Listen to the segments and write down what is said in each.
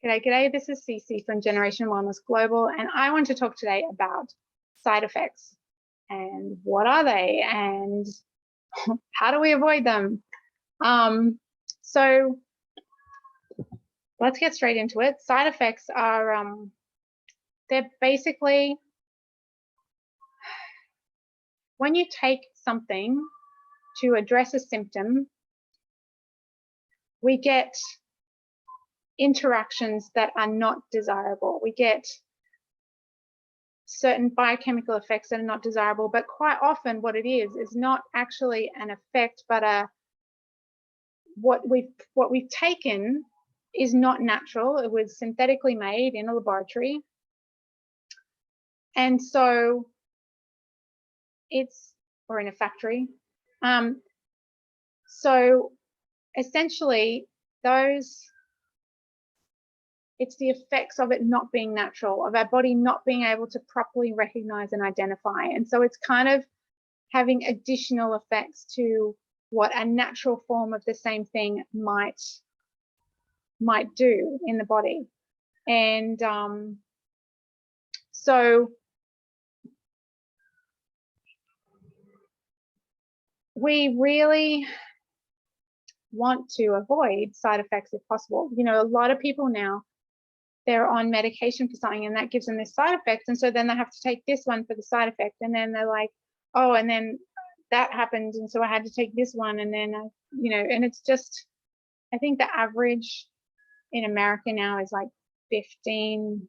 G'day, this is Cece from Generation Wellness Global, and I want to talk today about side effects and what are they and how do we avoid them. So let's get straight into it. Side effects are, they're basically when you take something to address a symptom, we get interactions that are not desirable. We get certain biochemical effects that are not desirable, but quite often what it is not actually an effect, but what we've taken is not natural. It was synthetically made in a laboratory. And so or in a factory. So essentially it's the effects of it not being natural, of our body not being able to properly recognize and identify. And so it's kind of having additional effects to what a natural form of the same thing might do in the body. And so we really want to avoid side effects if possible. You know, a lot of people now, they're on medication for something and that gives them this side effect. And so then they have to take this one for the side effect. And then they're like, oh, and then that happened. And so I had to take this one. And then, you know, and it's just, I think the average in America now is like 15,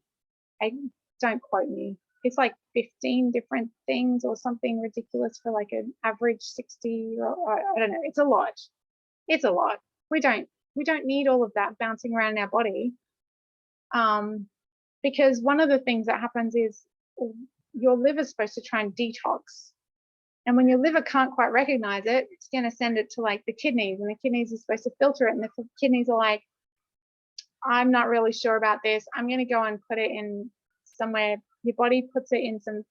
don't quote me. It's like 15 different things or something ridiculous for like an average 60, or I don't know. It's a lot. It's a lot. We don't need all of that bouncing around in our body. Because one of the things that happens is your liver's supposed to try and detox. And when your liver can't quite recognize it, it's going to send it to like the kidneys, and the kidneys are supposed to filter it. And the kidneys are like, I'm not really sure about this. I'm going to go and put it in somewhere. Your body puts it in some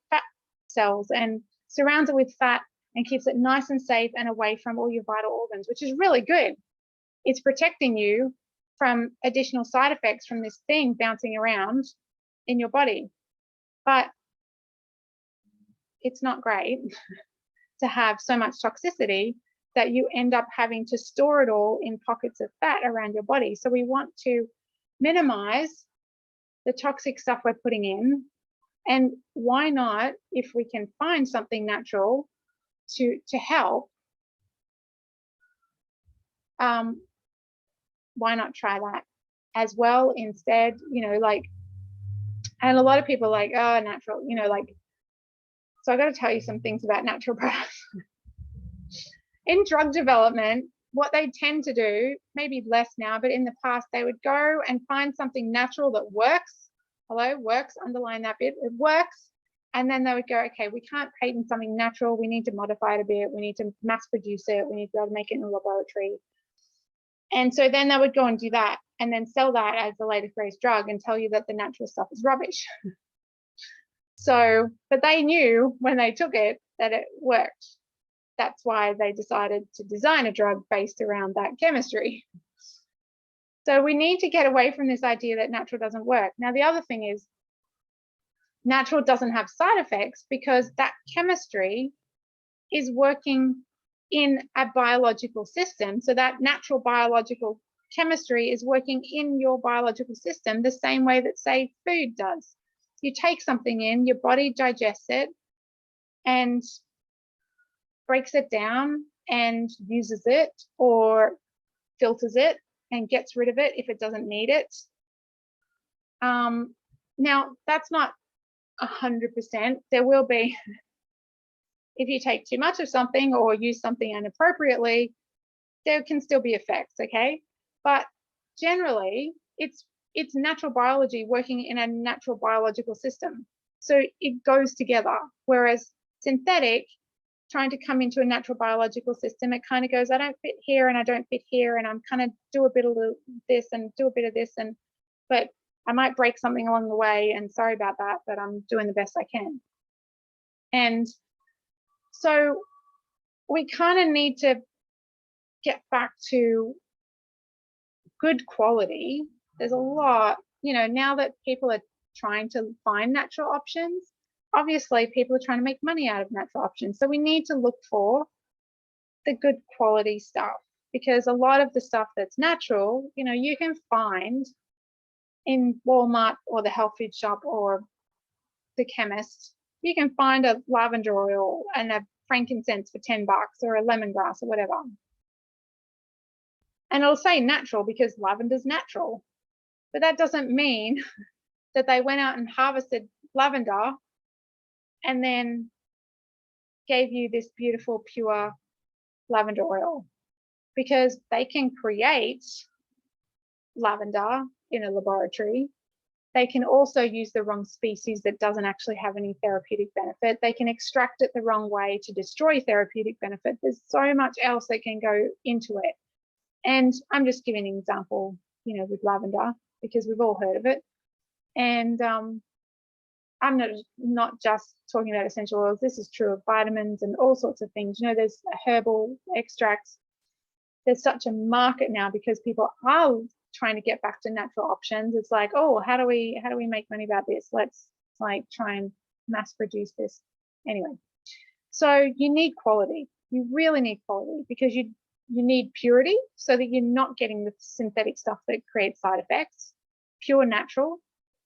fat cells and surrounds it with fat and keeps it nice and safe and away from all your vital organs, which is really good. It's protecting you from additional side effects from this thing bouncing around in your body. But it's not great to have so much toxicity that you end up having to store it all in pockets of fat around your body. So we want to minimize the toxic stuff we're putting in. And why not, if we can find something natural to help, why not try that as well instead? You know, like, and a lot of people are like, oh, natural, you know, like, so I got to tell you some things about natural products. In drug development, what they tend to do, maybe less now, but in the past, they would go and find something natural that works. Hello, works, underline that bit, it works. And then they would go, okay, we can't patent something natural. We need to modify it a bit. We need to mass produce it. We need to be able to make it in a laboratory. And so then they would go and do that and then sell that as the latest greatest drug and tell you that the natural stuff is rubbish. So, but they knew when they took it that it worked. That's why they decided to design a drug based around that chemistry. So we need to get away from this idea that natural doesn't work. Now, the other thing is natural doesn't have side effects because that chemistry is working in a biological system. So that natural biological chemistry is working in your biological system the same way that, say, food does. You take something in, your body digests it and breaks it down and uses it or filters it and gets rid of it if it doesn't need it. Now, that's not 100%. There will be, if you take too much of something or use something inappropriately, there can still be effects, okay? But generally, it's natural biology working in a natural biological system. So it goes together. Whereas synthetic, trying to come into a natural biological system, it kind of goes, I don't fit here and I don't fit here, and I'm kind of do a bit of this and do a bit of this, but I might break something along the way, and sorry about that, but I'm doing the best I can. And so we kind of need to get back to good quality there's a lot, you know, now that people are trying to find natural options, obviously people are trying to make money out of natural options. So we need to look for the good quality stuff, because a lot of the stuff that's natural, you know, you can find in Walmart or the health food shop or the chemist. You can find a lavender oil and a frankincense for $10 or a lemongrass or whatever. And it'll say natural because lavender's natural. But that doesn't mean that they went out and harvested lavender and then gave you this beautiful, pure lavender oil, because they can create lavender in a laboratory. They can also use the wrong species that doesn't actually have any therapeutic benefit. They can extract it the wrong way to destroy therapeutic benefit. There's so much else that can go into it. And I'm just giving an example, you know, with lavender, because we've all heard of it. And I'm not just talking about essential oils. This is true of vitamins and all sorts of things. You know, there's herbal extracts. There's such a market now because people are trying to get back to natural options. It's like, oh, how do we make money about this? Let's like try and mass produce this. Anyway, so you need quality. You really need quality, because you need purity so that you're not getting the synthetic stuff that creates side effects, pure natural,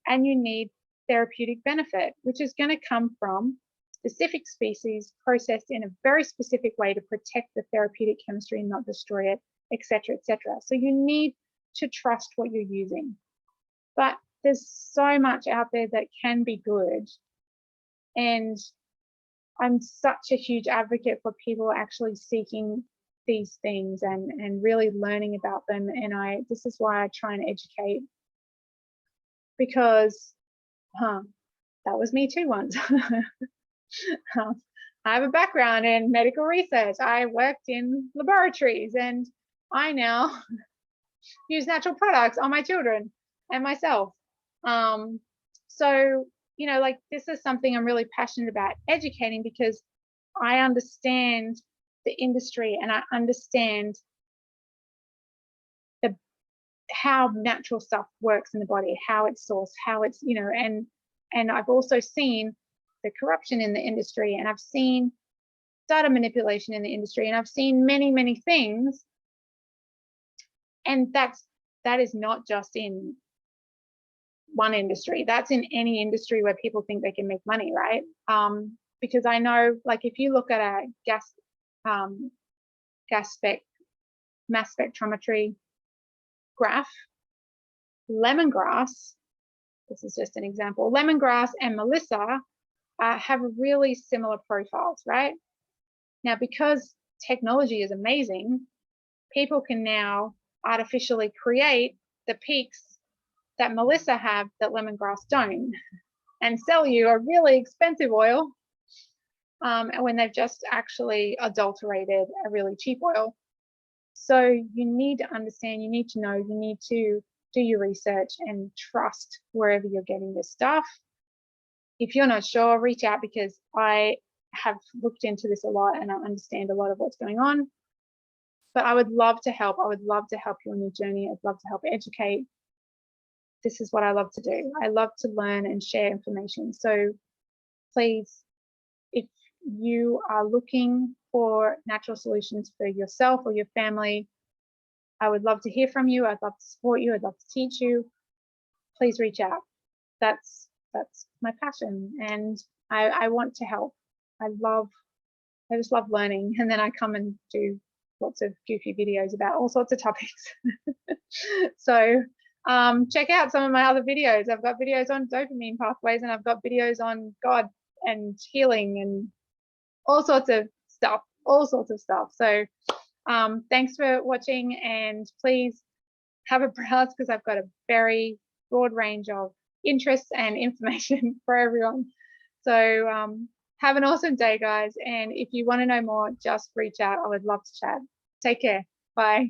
and you need therapeutic benefit, which is going to come from specific species processed in a very specific way to protect the therapeutic chemistry and not destroy it, etc., etc. So you need to trust what you're using. But there's so much out there that can be good. And I'm such a huge advocate for people actually seeking these things and really learning about them. And this is why I try and educate, because that was me too once. I have a background in medical research. I worked in laboratories, and I now use natural products on my children and myself. So, you know, like, this is something I'm really passionate about educating, because I understand the industry and I understand how natural stuff works in the body, how it's sourced, how it's, you know, and I've also seen the corruption in the industry, and I've seen data manipulation in the industry, and I've seen many, many things. And that is not just in one industry. That's in any industry where people think they can make money, right? Because I know, like, if you look at a mass spectrometry graph, lemongrass, this is just an example, lemongrass and Melissa have really similar profiles, right? Now, because technology is amazing, people can now artificially create the peaks that Melissa have that lemongrass don't, and sell you a really expensive oil when they've just actually adulterated a really cheap oil. So you need to understand, you need to know, you need to do your research and trust wherever you're getting this stuff. If you're not sure, reach out, because I have looked into this a lot and I understand a lot of what's going on. But I would love to help. I would love to help you on your journey. I'd love to help educate. This is what I love to do. I love to learn and share information. So please, if you are looking for natural solutions for yourself or your family, I would love to hear from you. I'd love to support you. I'd love to teach you. Please reach out. That's my passion, and I want to help. I just love learning, and then I come and do lots of goofy videos about all sorts of topics. So check out some of my other videos. I've got videos on dopamine pathways, and I've got videos on God and healing and all sorts of stuff. So thanks for watching, and please have a browse, because I've got a very broad range of interests and information for everyone. So have an awesome day, guys. And if you want to know more, just reach out. I would love to chat. Take care. Bye.